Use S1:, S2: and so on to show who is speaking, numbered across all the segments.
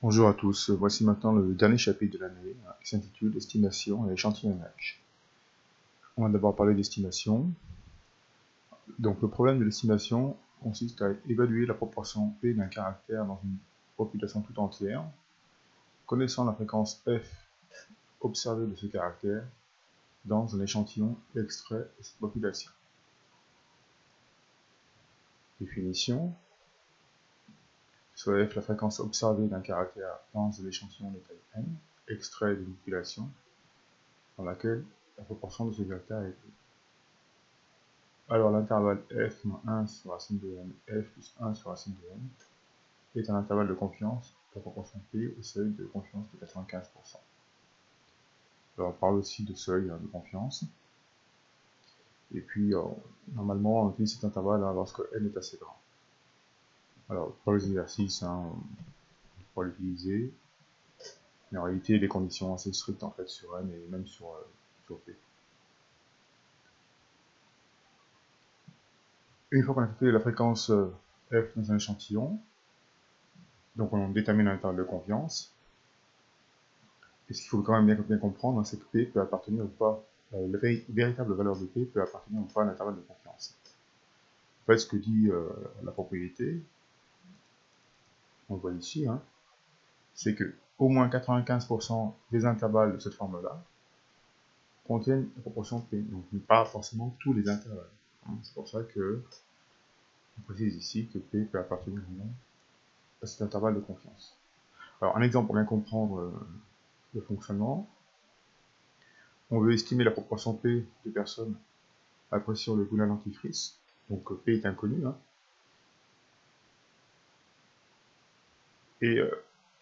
S1: Bonjour à tous, voici maintenant le dernier chapitre de l'année qui s'intitule Estimation et échantillonnage. On va d'abord parler d'estimation. Donc le problème de l'estimation consiste à évaluer la proportion P d'un caractère dans une population tout entière, connaissant la fréquence F observée de ce caractère dans un échantillon extrait de cette population. Définition. Soit F la fréquence observée d'un caractère dans un échantillon de taille n, extrait d'une population dans laquelle la proportion de ce caractère est P. Alors l'intervalle f moins 1 sur racine de n, f plus 1 sur racine de n, est un intervalle de confiance de la proportion P au seuil de confiance de 95%. Alors on parle aussi de seuil de confiance. Et puis normalement on utilise cet intervalle lorsque n est assez grand. Alors pour les exercices, on pourra l'utiliser, mais en réalité il y a des conditions assez strictes en fait sur n et même sur P. Une fois qu'on a calculé la fréquence f dans un échantillon, donc on détermine un intervalle de confiance. Et ce qu'il faut quand même bien comprendre, c'est que P peut appartenir ou pas, la véritable valeur de P peut appartenir ou pas à l'intervalle de confiance. En fait, ce que dit la propriété, on le voit ici, c'est que au moins 95% des intervalles de cette forme-là contiennent la proportion P, donc pas forcément tous les intervalles. C'est pour ça que on précise ici que P peut appartenir ou non à cet intervalle de confiance. Alors un exemple pour bien comprendre le fonctionnement. On veut estimer la proportion P de personnes appréciant le Gunnar dentifrice. Donc P est inconnu. Et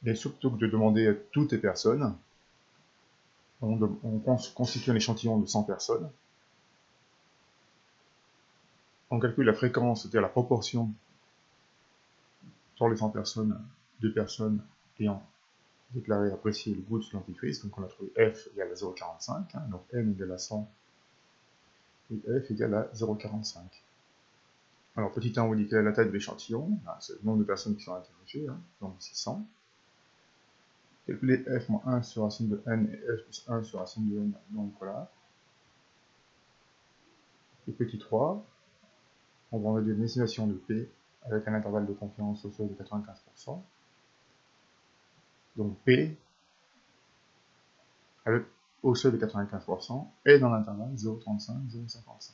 S1: bien sûr, plutôt que de demander à toutes les personnes, on constitue un échantillon de 100 personnes. On calcule la fréquence, c'est-à-dire la proportion sur les 100 personnes de personnes ayant déclaré apprécier le goût de dentifrice. Donc on a trouvé F égale à 0,45, donc N égale à 100 et F égale à 0,45. Alors petit 1, on dit quelle est la taille de l'échantillon, c'est le nombre de personnes qui sont interrogées, donc c'est 100. Calculer f moins 1 sur racine de n et f plus 1 sur racine de n, donc voilà. Et petit 3, on va enlever une estimation de P avec un intervalle de confiance au seuil de 95%. Donc P, au seuil de 95%, est dans l'intervalle 0,35-0,55.